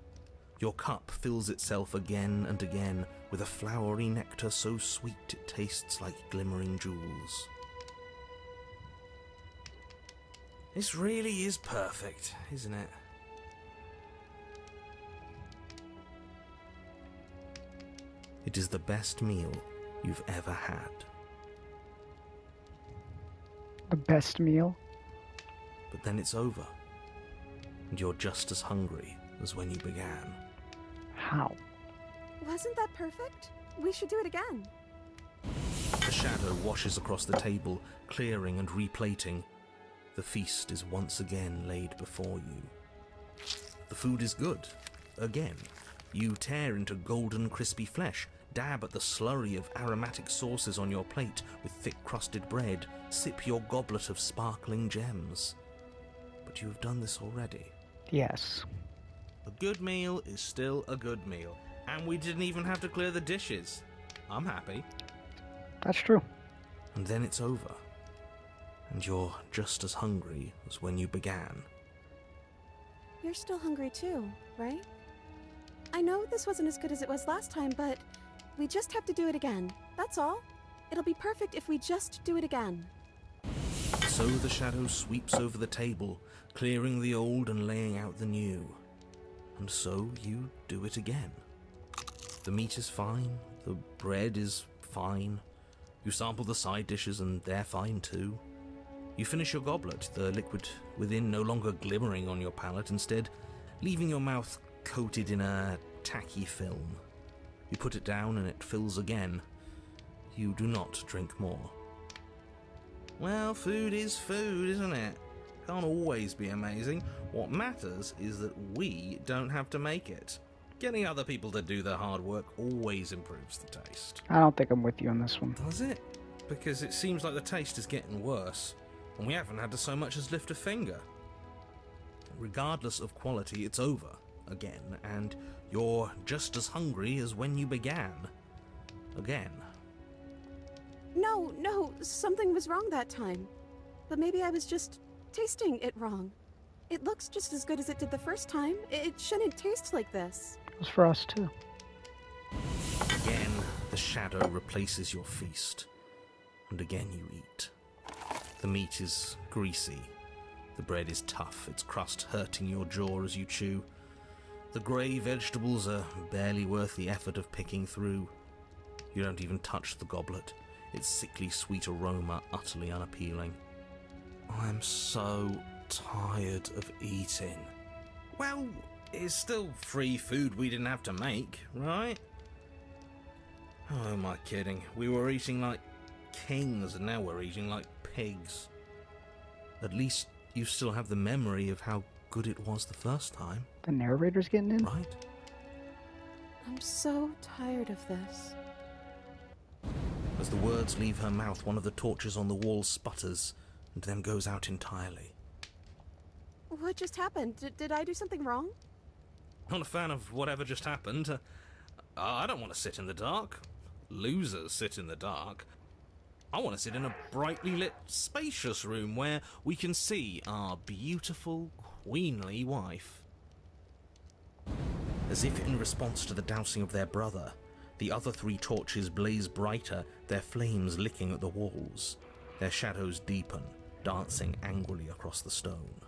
Your cup fills itself again and again with a flowery nectar so sweet it tastes like glimmering jewels. This really is perfect, isn't it? It is the best meal you've ever had. The best meal? But then it's over, and you're just as hungry as when you began. How? Wasn't that perfect? We should do it again. The shadow washes across the table, clearing and replating. The feast is once again laid before you. The food is good. Again. You tear into golden crispy flesh, dab at the slurry of aromatic sauces on your plate with thick crusted bread, sip your goblet of sparkling gems. But you have done this already. Yes. A good meal is still a good meal, and we didn't even have to clear the dishes. I'm happy. That's true. And then it's over, and you're just as hungry as when you began. You're still hungry too, right? I know this wasn't as good as it was last time, but we just have to do it again. That's all. It'll be perfect if we just do it again. So the shadow sweeps over the table, clearing the old and laying out the new. And so you do it again. The meat is fine, the bread is fine. You sample the side dishes and they're fine too. You finish your goblet, the liquid within no longer glimmering on your palate, instead leaving your mouth coated in a tacky film. You put it down and it fills again. You do not drink more. Well, food is food, isn't it? Can't always be amazing. What matters is that we don't have to make it. Getting other people to do their hard work always improves the taste. I don't think I'm with you on this one. Does it? Because it seems like the taste is getting worse, and we haven't had to so much as lift a finger. Regardless of quality, it's over again, and you're just as hungry as when you began. Again. No, something was wrong that time. But maybe I was just tasting it wrong. It looks just as good as it did the first time. It shouldn't taste like this. It was for us too. Again, the shadow replaces your feast, and again you eat. The meat is greasy. The bread is tough, its crust hurting your jaw as you chew. The grey vegetables are barely worth the effort of picking through. You don't even touch the goblet, its sickly sweet aroma utterly unappealing. I'm so tired of eating. Well, it's still free food we didn't have to make, right? Oh, am I kidding? We were eating like kings and now we're eating like pigs. At least you still have the memory of how good it was the first time. The narrator's getting in? Right? I'm so tired of this. As the words leave her mouth, one of the torches on the wall sputters and then goes out entirely. What just happened? Did I do something wrong? Not a fan of whatever just happened. I don't want to sit in the dark. Losers sit in the dark. I want to sit in a brightly lit, spacious room where we can see our beautiful, queenly wife. As if in response to the dousing of their brother, the other three torches blaze brighter, their flames licking at the walls. Their shadows deepen, dancing angrily across the stone.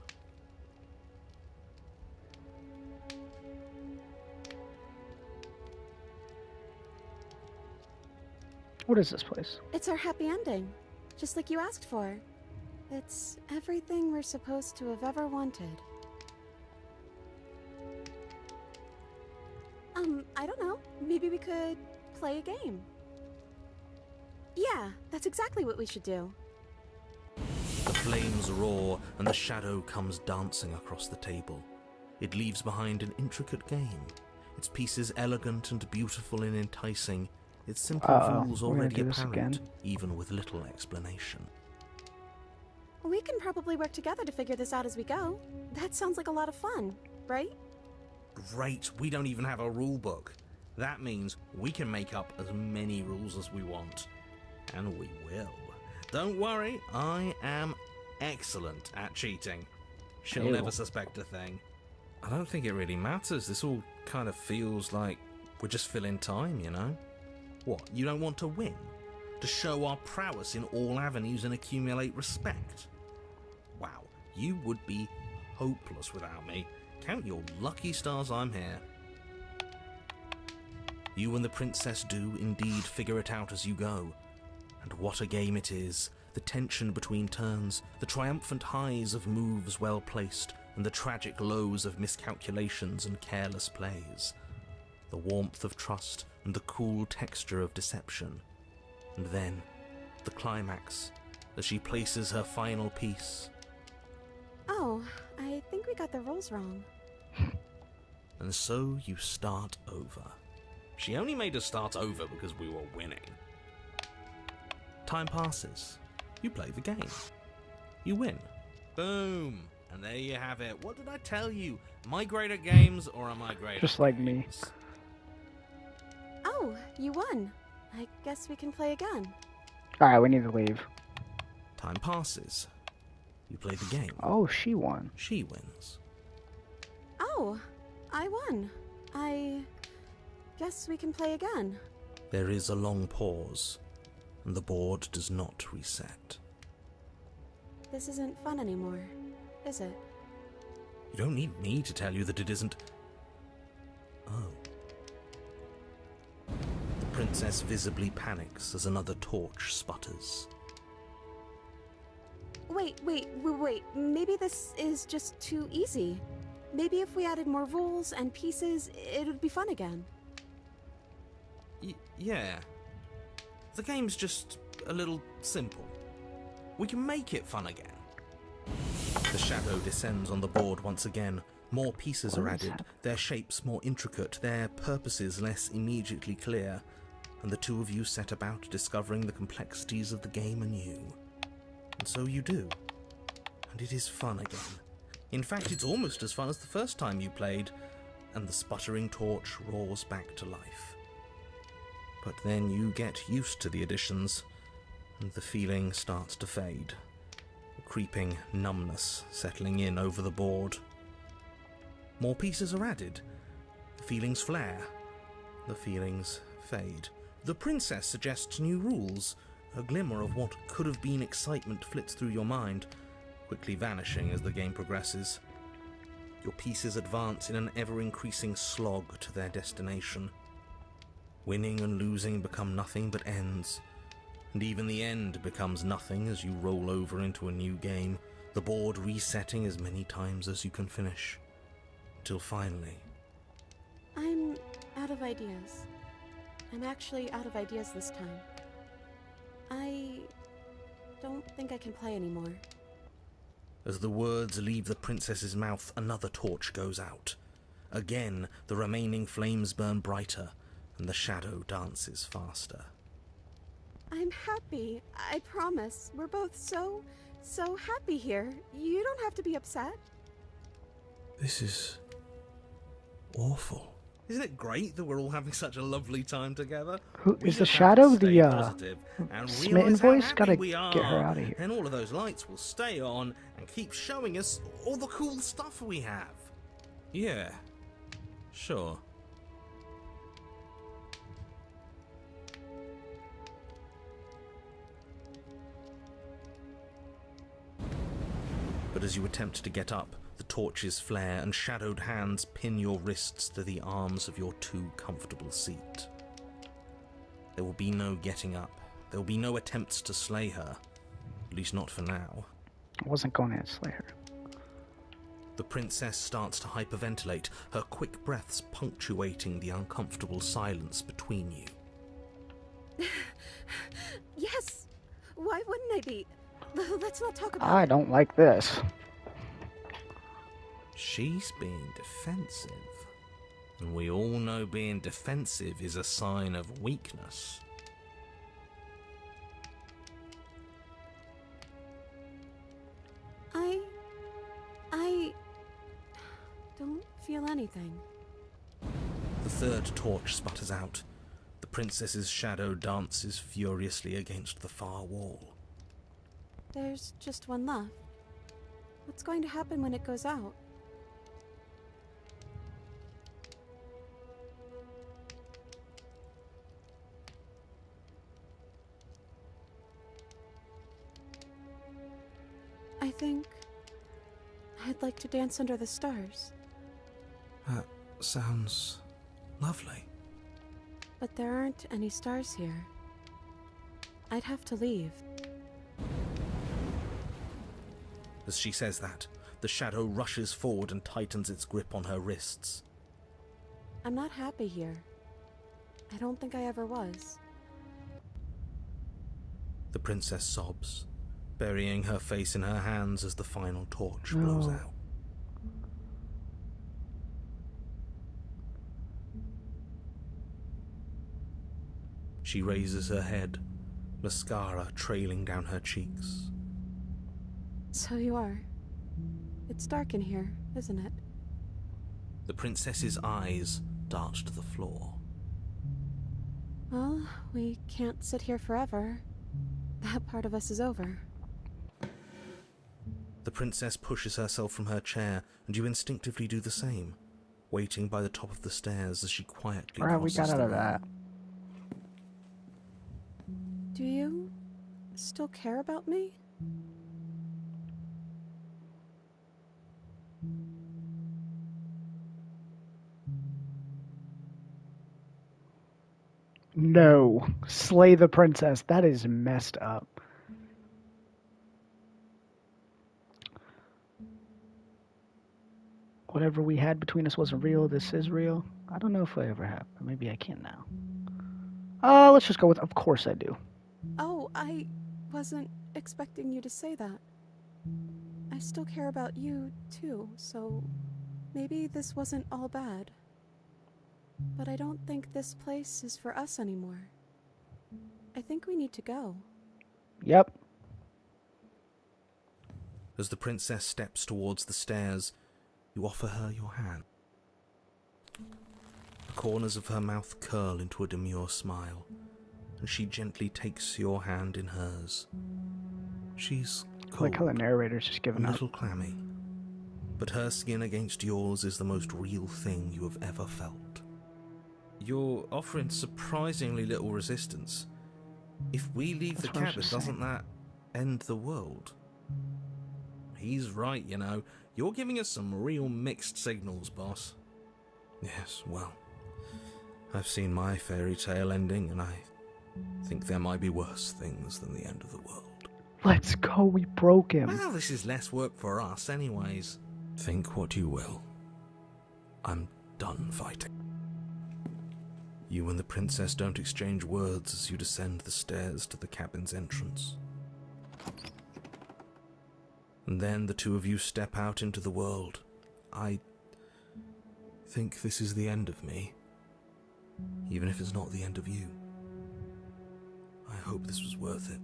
What is this place? It's our happy ending, just like you asked for. It's everything we're supposed to have ever wanted. I don't know. Maybe we could play a game. Yeah, that's exactly what we should do. The flames roar and the shadow comes dancing across the table. It leaves behind an intricate game, its pieces elegant and beautiful and enticing, its simple rules we're gonna already do this apparent, again. even with little explanation. We can probably work together to figure this out as we go. That sounds like a lot of fun, right? Great, we don't even have a rule book. That means we can make up as many rules as we want. And we will. Don't worry, I am excellent at cheating. She'll Ew. never suspect a thing. I don't think it really matters. This all kind of feels like we're just filling time, you know? What, you don't want to win? To show our prowess in all avenues and accumulate respect? Wow, you would be hopeless without me. Count your lucky stars I'm here. You and the princess do indeed figure it out as you go. And what a game it is. The tension between turns, the triumphant highs of moves well placed, and the tragic lows of miscalculations and careless plays. The warmth of trust and the cool texture of deception. And then, the climax, as she places her final piece. Oh, I think we got the rules wrong. And so you start over. She only made us start over because we were winning. Time passes. You play the game. You win. Boom. And there you have it. What did I tell you? Am I great at games or am I great Just at like games? me. Oh, you won. I guess we can play again. Alright, we need to leave. Time passes. You play the game. Oh, she won. She wins. Oh, I won. I guess we can play again. There is a long pause, and the board does not reset. This isn't fun anymore, is it? You don't need me to tell you that it isn't. Oh. The princess visibly panics as another torch sputters. Wait. Maybe this is just too easy. Maybe if we added more rules and pieces, it would be fun again. Yeah. The game's just a little simple. We can make it fun again. The shadow descends on the board once again. More pieces are added, their shapes more intricate, their purposes less immediately clear, and the two of you set about discovering the complexities of the game anew. And so you do. And it is fun again. In fact, it's almost as fun as the first time you played, and the sputtering torch roars back to life. But then you get used to the additions, and the feeling starts to fade. A creeping numbness settling in over the board. More pieces are added. The feelings flare. The feelings fade. The princess suggests new rules. A glimmer of what could have been excitement flits through your mind, quickly vanishing as the game progresses. Your pieces advance in an ever-increasing slog to their destination. Winning and losing become nothing but ends, and even the end becomes nothing as you roll over into a new game, the board resetting as many times as you can finish, until finally... I'm out of ideas. I'm actually out of ideas this time. I don't think I can play anymore. As the words leave the princess's mouth, another torch goes out. Again, the remaining flames burn brighter, and the shadow dances faster. I'm happy. I promise. We're both so happy here. You don't have to be upset. This is... awful. Isn't it great that we're all having such a lovely time together? Who We is the just have to shadow? stay The positive and smitten realise how voice? happy Gotta we get are. her out of here. And all of those lights will stay on and keep showing us all the cool stuff we have. Yeah, sure. But as you attempt to get up, the torches flare and shadowed hands pin your wrists to the arms of your too comfortable seat. There will be no getting up. There will be no attempts to slay her. At least not for now. I wasn't going to slay her. The princess starts to hyperventilate, her quick breaths punctuating the uncomfortable silence between you. Yes, wouldn't I be? Let's not talk about I it. don't like this. She's being defensive. And we all know being defensive is a sign of weakness. I don't feel anything. The third torch sputters out. The princess's shadow dances furiously against the far wall. There's just one left. What's going to happen when it goes out? I think I'd like to dance under the stars. That sounds lovely. But there aren't any stars here. I'd have to leave. As she says that, the shadow rushes forward and tightens its grip on her wrists. I'm not happy here. I don't think I ever was. The princess sobs, burying her face in her hands as the final torch blows No. out. She raises her head, mascara trailing down her cheeks. So you are. It's dark in here, isn't it? The princess's eyes dart to the floor. Well, we can't sit here forever. That part of us is over. The princess pushes herself from her chair, and you instinctively do the same, waiting by the top of the stairs as she quietly Alright, we crosses got out the of that. room. Do you still care about me? No. Slay the princess. That is messed up. Whatever we had between us wasn't real. This is real. I don't know if I ever have. But maybe I can now. Let's just go with of course I do. Oh, I wasn't expecting you to say that. I still care about you, too, so maybe this wasn't all bad. But I don't think this place is for us anymore. I think we need to go. Yep. As the princess steps towards the stairs, you offer her your hand. The corners of her mouth curl into a demure smile, and she gently takes your hand in hers. She's I cold, like how the narrator's just a giving up. little clammy, but her skin against yours is the most real thing you have ever felt. You're offering surprisingly little resistance. If we leave That's the what I was cabin, just doesn't saying. that end the world? He's right, you know. You're giving us some real mixed signals, boss. Yes, well, I've seen my fairy tale ending, and I think there might be worse things than the end of the world. Let's go. We broke him. Well, this is less work for us anyways. Think what you will. I'm done fighting. You and the princess don't exchange words as you descend the stairs to the cabin's entrance. And then the two of you step out into the world. I think this is the end of me, even if it's not the end of you. I hope this was worth it.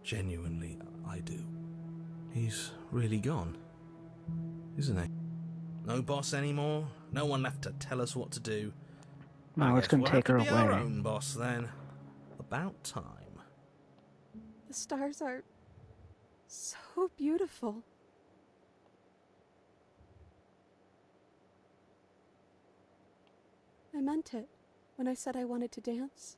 Genuinely, I do. He's really gone, isn't he? No boss anymore? No one left to tell us what to do? No, it's Guess gonna we'll take have her to be our away. own boss then. About time. The stars are so beautiful. I meant it when I said I wanted to dance.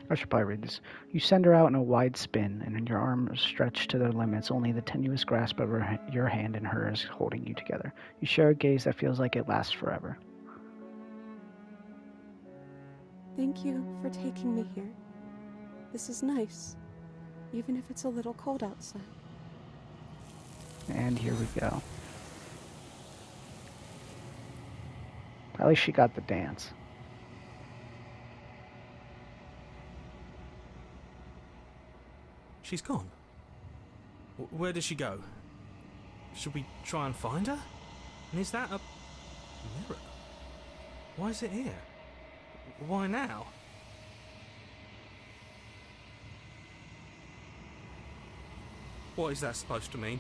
I should probably read this. You send her out in a wide spin, and in your arms stretched to their limits, only the tenuous grasp of your hand and hers holding you together. You share a gaze that feels like it lasts forever. Thank you for taking me here. This is nice, even if it's a little cold outside. And here we go. At least she got the dance. She's gone. Where did she go? Should we try and find her? And is that a mirror? Why is it here? Why now? What is that supposed to mean?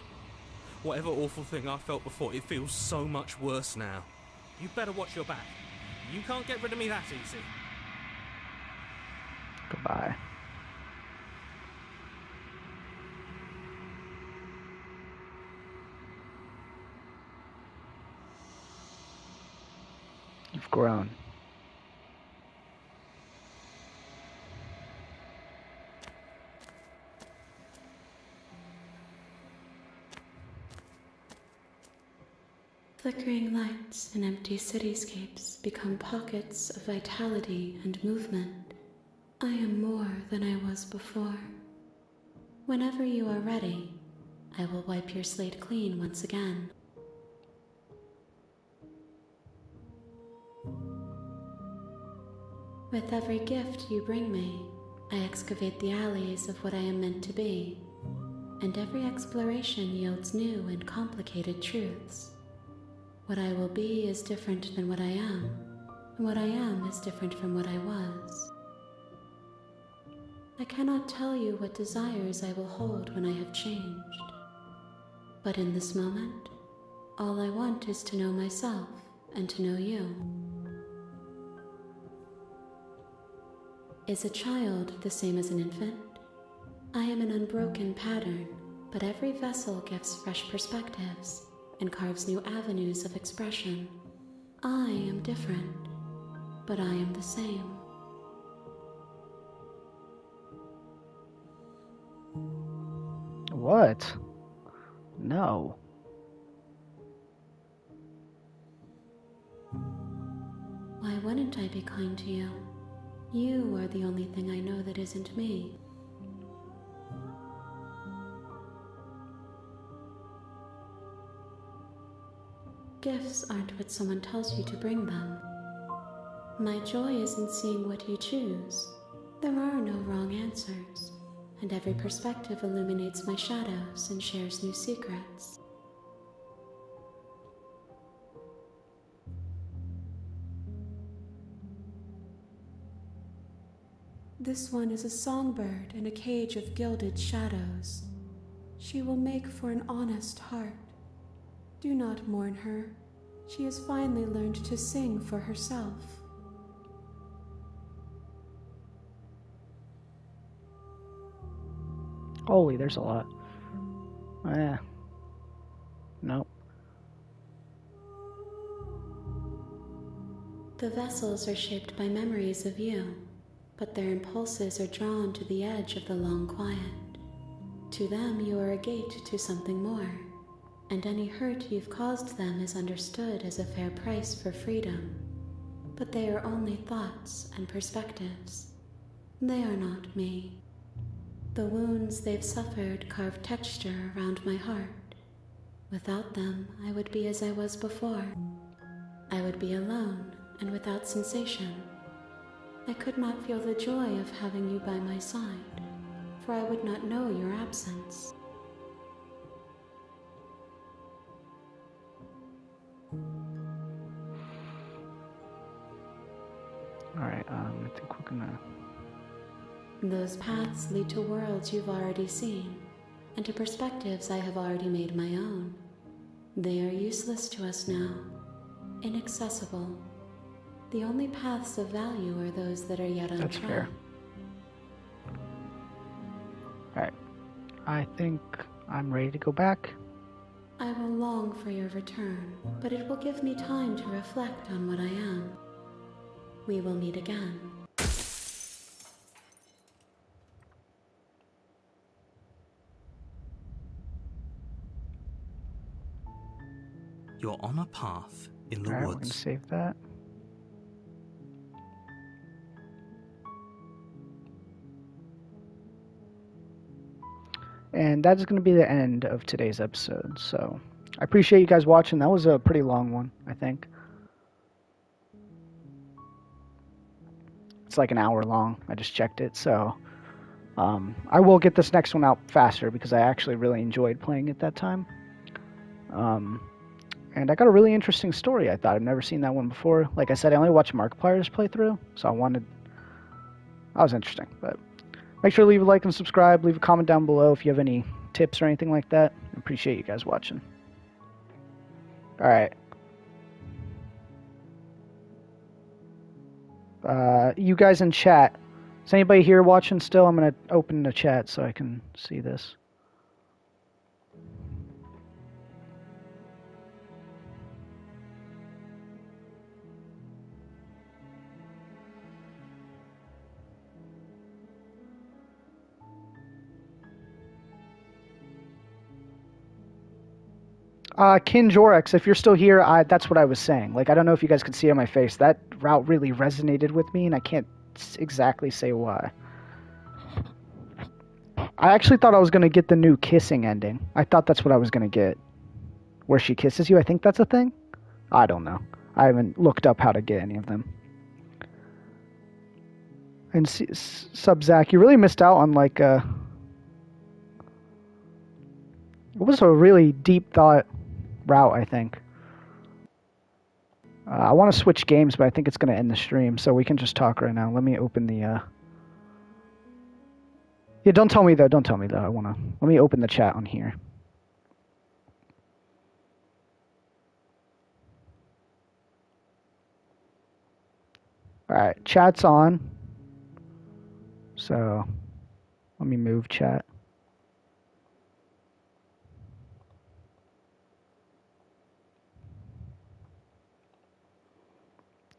Whatever awful thing I felt before, it feels so much worse now. You better watch your back. You can't get rid of me that easy. Goodbye. You've grown. Flickering lights and empty cityscapes become pockets of vitality and movement. I am more than I was before. Whenever you are ready, I will wipe your slate clean once again. With every gift you bring me, I excavate the alleys of what I am meant to be, and every exploration yields new and complicated truths. What I will be is different than what I am, and what I am is different from what I was. I cannot tell you what desires I will hold when I have changed, but in this moment, all I want is to know myself and to know you. Is a child the same as an infant? I am an unbroken pattern, but every vessel gives fresh perspectives and carves new avenues of expression. I am different, but I am the same. What? No. Why wouldn't I be kind to you? You are the only thing I know that isn't me. Gifts aren't what someone tells you to bring them. My joy is in seeing what you choose. There are no wrong answers, and every perspective illuminates my shadows and shares new secrets. This one is a songbird in a cage of gilded shadows. She will make for an honest heart. Do not mourn her. She has finally learned to sing for herself. Holy, there's a lot. Nope. The vessels are shaped by memories of you, but their impulses are drawn to the edge of the long quiet. To them, you are a gate to something more, and any hurt you've caused them is understood as a fair price for freedom. But they are only thoughts and perspectives. They are not me. The wounds they've suffered carve texture around my heart. Without them, I would be as I was before. I would be alone and without sensation. I could not feel the joy of having you by my side, for I would not know your absence. Alright, I think we're gonna... Those paths lead to worlds you've already seen, and to perspectives I have already made my own. They are useless to us now, inaccessible. The only paths of value are those that are yet untried. That's fair. Alright, I think I'm ready to go back. I will long for your return, but it will give me time to reflect on what I am. We will meet again. You're on a path in the Alright, we're gonna woods. save that. And that is going to be the end of today's episode. So I appreciate you guys watching. That was a pretty long one, I think. It's like an hour long. I just checked it. So I will get this next one out faster because I actually really enjoyed playing it that time. And I got a really interesting story, I thought. I've never seen that one before. Like I said, I only watched Markiplier's playthrough, so that was interesting. But make sure to leave a like and subscribe. Leave a comment down below if you have any tips or anything like that. I appreciate you guys watching. Alright. You guys in chat. Is anybody here watching still? I'm going to open the chat so I can see this. Kinjorex, if you're still here, that's what I was saying. Like, I don't know if you guys could see on my face. That route really resonated with me, and I can't exactly say why. I actually thought I was going to get the new kissing ending. I thought that's what I was going to get. Where she kisses you. I think that's a thing? I don't know. I haven't looked up how to get any of them. And Sub-Zach, you really missed out on, like, it was a really deep thought route, I think. I want to switch games, but I think it's going to end the stream, so we can just talk right now. Let me open the, Yeah, don't tell me though, let me open the chat on here. Alright, chat's on. So, let me move chat.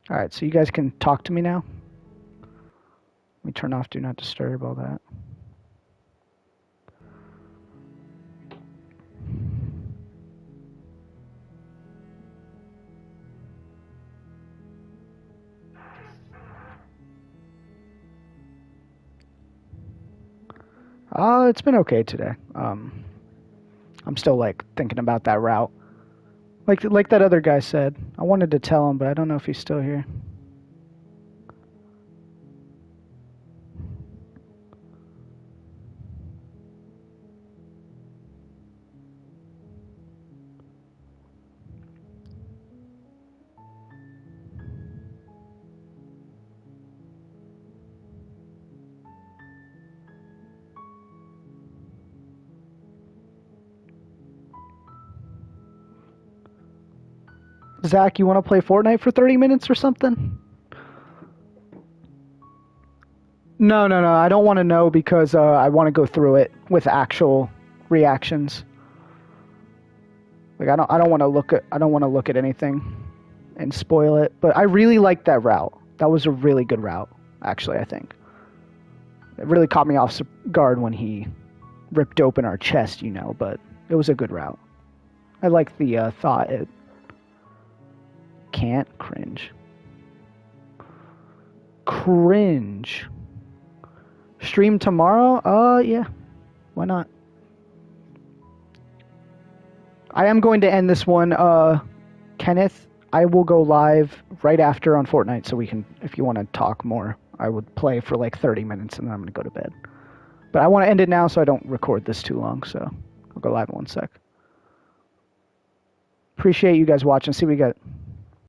Alright, so you guys can talk to me now. Let me turn off Do Not Disturb, all that. It's been okay today. I'm still like thinking about that route. Like that other guy said. I wanted to tell him, but I don't know if he's still here. Zach, you want to play Fortnite for 30 minutes or something? No. I don't want to know because I want to go through it with actual reactions. Like I don't want to look at anything and spoil it. But I really liked that route. That was a really good route, actually. I think it really caught me off guard when he ripped open our chest, you know. But it was a good route. I like the thought. It can't cringe. Stream tomorrow? Yeah. Why not? I am going to end this one. Kenneth, I will go live right after on Fortnite so we can, if you want to talk more, I would play for like 30 minutes and then I'm going to go to bed. But I want to end it now so I don't record this too long, so I'll go live in 1 sec. Appreciate you guys watching. See what we got.